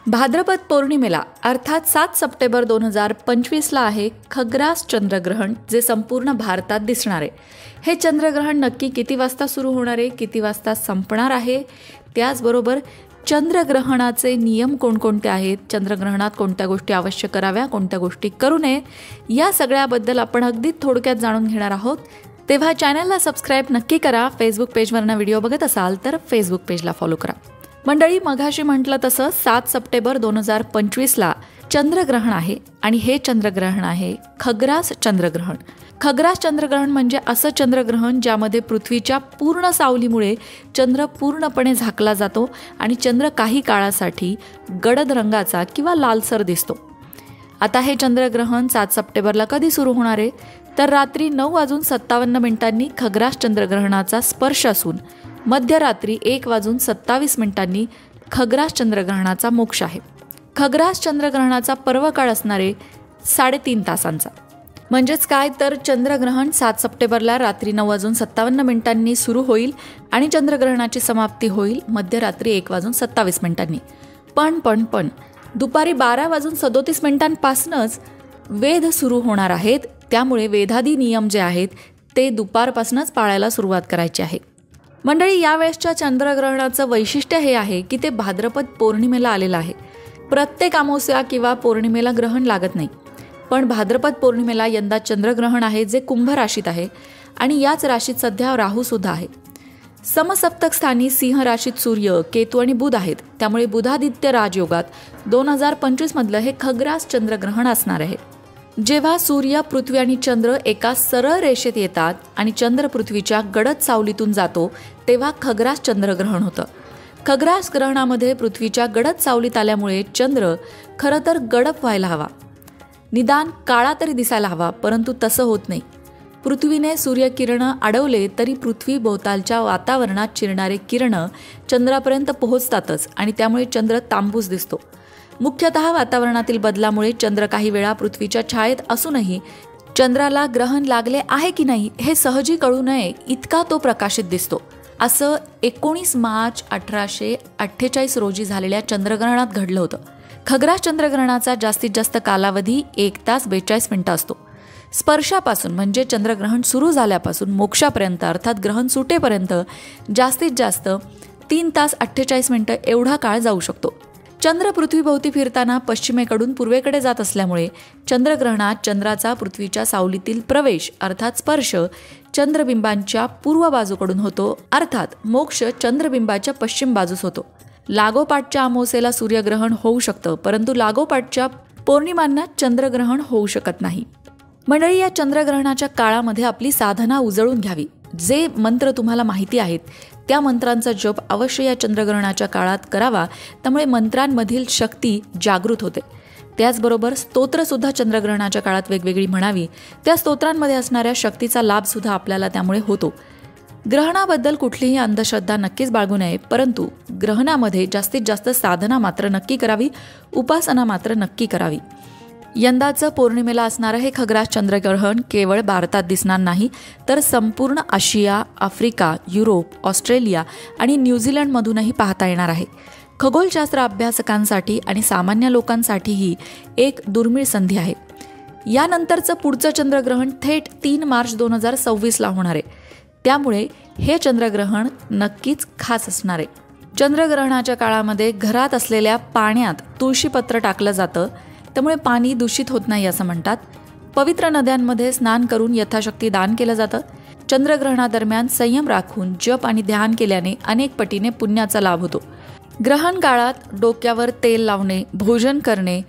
भाद्रपद पौर्णिमेला अर्थात 7 सप्टेंबर 2025ला आहे खग्रास चंद्रग्रहण, जे संपूर्ण भारतात दिसणार आहे. हे चंद्रग्रहण नक्की किती वाजता सुरू होणार आहे, किती वाजता संपणार आहे, त्याचबरोबर चंद्रग्रहणाचे नियम कोणकोणते आहेत, चंद्रग्रहणात कोणत्या गोष्टी अवश्य कराव्या, कोणत्या गोष्टी करू नये, या सगळ्याबद्दल आपण अगदी थोडक्यात जाणून घेणार आहोत. तेव्हा चॅनलला सबस्क्राईब नक्की करा. फेसबुक पेजवरनं व्हिडिओ बघत असाल तर फेसबुक पेजला फॉलो करा. मंडळी, मघाशी म्हटलं तसं 7 सप्टेंबर 2025ला चंद्रग्रहण आहे आणि हे चंद्रग्रहण आहे खग्रास चंद्रग्रहण. खग्रास चंद्रग्रहण म्हणजे असं चंद्रग्रहण ज्यामध्ये पृथ्वीच्या पूर्ण सावलीमुळे चंद्र पूर्णपणे झाकला जातो आणि चंद्र काही काळासाठी गडद रंगाचा किंवा लालसर दिसतो. आता हे चंद्रग्रहण 7 सप्टेंबरला कधी सुरू होणार आहे तर रात्री 9:57 खग्रास चंद्रग्रहणाचा स्पर्श असून मध्यरात्री 1:27 खग्रास चंद्रग्रहणाचा मोक्ष आहे. खग्रास चंद्रग्रहणाचा पर्वकाळ असणारे 3.5 तासांचा. म्हणजेच काय तर चंद्रग्रहण 7 सप्टेंबरला रात्री 9:57 सुरू होईल आणि चंद्रग्रहणाची समाप्ती होईल मध्यरात्री 1:27. पण दुपारी 12:37 वेध सुरू होणार आहेत. त्यामुळे वेधादी नियम जे आहेत ते दुपारपासूनच पाळायला सुरुवात करायची आहे. मंडळी, यावेळेसच्या चंद्रग्रहणाचं वैशिष्ट्य हे आहे की ते भाद्रपद पौर्णिमेला आलेलं आहे. प्रत्येक अमावस्या किंवा पौर्णिमेला ग्रहण लागत नाही, पण भाद्रपद पौर्णिमेला यंदा चंद्रग्रहण आहे जे कुंभ राशीत आहे आणि याच राशीत सध्या राहू सुद्धा आहे. समसप्तक स्थानी सिंह राशीत सूर्य, केतू आणि बुध आहेत. त्यामुळे बुधादित्य राजयोगात 2025 मधलं हे खग्रास चंद्रग्रहण असणार आहे. जेव्हा सूर्य, पृथ्वी आणि चंद्र एका सरळ रेषेत येतात आणि चंद्र पृथ्वीच्या गडद सावलीतून जातो तेव्हा खग्रास चंद्रग्रहण होतं. खग्रास ग्रहणामध्ये पृथ्वीच्या गडद सावलीत आल्यामुळे चंद्र खरं तर गडप व्हायला हवा, निदान काळा तरी दिसायला हवा, परंतु तसं होत नाही. पृथ्वीने सूर्यकिरणं अडवले तरी पृथ्वी भोवतालच्या वातावरणात चिरणारे किरणं चंद्रापर्यंत पोहोचतातच आणि त्यामुळे चंद्र तांबूस दिसतो. मुख्यतः वातावरणातील बदलामुळे चंद्र काही वेळा पृथ्वीच्या छायेत असूनही चंद्राला ग्रहण लागले आहे की नाही हे सहजी कळू नये इतका तो प्रकाशित दिसतो. असं 19 मार्च 1848 रोजी झालेल्या चंद्रग्रहणात घडलं होतं. खग्रास चंद्रग्रहणाचा जास्तीत जास्त कालावधी 1 तास 42 मिनिटं असतो. स्पर्शापासून म्हणजे चंद्रग्रहण सुरू झाल्यापासून मोक्षापर्यंत अर्थात ग्रहण सुटेपर्यंत जास्तीत जास्त 3 तास 48 मिनिटं एवढा काळ जाऊ शकतो. चंद्र पृथ्वीभोवती फिरताना पश्चिमेकडून पूर्वेकडे जात असल्यामुळे चंद्रग्रहणात चंद्राचा पृथ्वीच्या सावलीतील प्रवेश अर्थात स्पर्श चंद्रबिंबांच्या पूर्व बाजूकडून होतो, अर्थात मोक्ष चंद्रबिंबाच्या पश्चिम बाजूस होतो. लागोपाठच्या अमावस्येला सूर्यग्रहण होऊ शकतं, परंतु लागोपाठच्या पौर्णिमांना चंद्रग्रहण होऊ शकत नाही. मंडळी, या चंद्रग्रहणाच्या काळामध्ये आपली साधना उजळून घ्यावी. जे मंत्र तुम्हाला माहिती आहेत त्या मंत्रांचा जप अवश्य या चंद्रग्रहणाच्या काळात करावा. त्यामुळे मंत्रांमधील शक्ती जागृत होते. त्याचबरोबर स्तोत्रसुद्धा चंद्रग्रहणाच्या काळात वेगवेगळी म्हणावी. त्या स्तोत्रांमध्ये असणाऱ्या शक्तीचा लाभसुद्धा आपल्याला त्यामुळे होतो. ग्रहणाबद्दल कुठलीही अंधश्रद्धा नक्कीच बाळगू नये, परंतु ग्रहणामध्ये जास्तीत जास्त साधना मात्र नक्की करावी, उपासना मात्र नक्की करावी. यंदाचं पौर्णिमेला असणारं हे खग्रास चंद्रग्रहण केवळ भारतात दिसणार नाही तर संपूर्ण आशिया, आफ्रिका, युरोप, ऑस्ट्रेलिया आणि न्यूझीलंडमधूनही पाहता येणार आहे. खगोलशास्त्र अभ्यासकांसाठी आणि सामान्य लोकांसाठीही एक दुर्मिळ संधी आहे. यानंतरचं पुढचं चंद्रग्रहण थेट 3 मार्च 2026ला होणार आहे. त्यामुळे हे चंद्रग्रहण नक्कीच खास असणार आहे. चंद्रग्रहणाच्या काळामध्ये घरात असलेल्या पाण्यात तुळशीपत्र टाकलं जातं, त्यामुळे पाणी दूषित होत नाही असं म्हणतात. पवित्र नद्यांमध्ये स्नान करून यथाशक्ती दान केलं जातं. चंद्रग्रहणादरम्यान संयम राखून जप आणि ध्यान केल्याने अनेक पटीने पुण्याचा लाभ होतो. ग्रहण काळात डोक्यावर तेल लावणे, भोजन करणे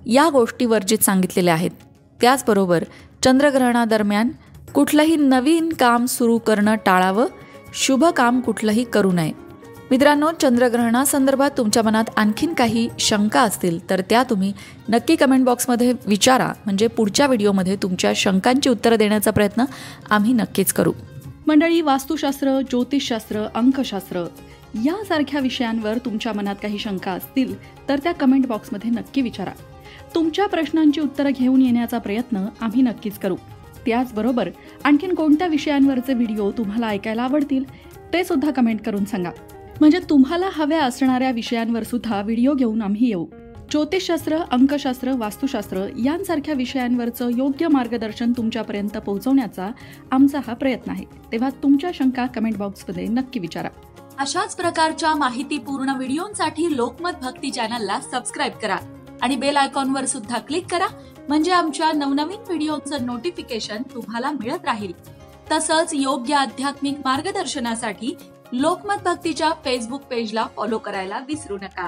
या गोष्टी वर्जित सांगितलेल्या आहेत. त्याचबरोबर चंद्रग्रहणादरम्यान कुठलंही नवीन काम सुरू करणं टाळावं, शुभ काम कुठलंही करू नये. मित्रांनो, चंद्रग्रहणासंदर्भात तुमच्या मनात आणखीन काही शंका असतील तर त्या तुम्ही नक्की कमेंट बॉक्समध्ये विचारा. म्हणजे पुढच्या व्हिडिओमध्ये तुमच्या शंकांची उत्तरं देण्याचा प्रयत्न आम्ही नक्कीच करू. मंडळी, वास्तुशास्त्र, ज्योतिषशास्त्र, अंकशास्त्र यासारख्या विषयांवर तुमच्या मनात काही शंका असतील तर त्या कमेंट बॉक्समध्ये नक्की विचारा. तुमच्या प्रश्नांची उत्तरं घेऊन येण्याचा प्रयत्न आम्ही नक्कीच करू. त्याचबरोबर आणखीन कोणत्या विषयांवरचे व्हिडिओ तुम्हाला ऐकायला आवडतील ते सुद्धा कमेंट करून सांगा. म्हणजे तुम्हाला हव्या असणाऱ्या विषयांवर सुद्धा व्हिडिओ घेऊन आम्ही येऊ. ज्योतिषशास्त्र, अंकशास्त्र, वास्तुशास्त्र यांसारख्या विषयांवरचं योग्य मार्गदर्शन तुमच्यापर्यंत पोहोचवण्याचा आमचा हा प्रयत्न आहे. तेव्हा तुमच्या शंका कमेंट बॉक्समध्ये नक्की विचारा. अशाच प्रकारच्या माहितीपूर्ण व्हिडिओंसाठी लोकमत भक्ती चॅनलला सबस्क्राईब करा आणि बेल आयकॉनवर सुद्धा क्लिक करा, म्हणजे आमच्या नवनवीन व्हिडिओचं नोटिफिकेशन तुम्हाला मिळत राहील. तसंच योग्य आध्यात्मिक मार्गदर्शनासाठी लोकमत भक्तीच्या फेसबुक पेजला फॉलो करायला विसरू नका.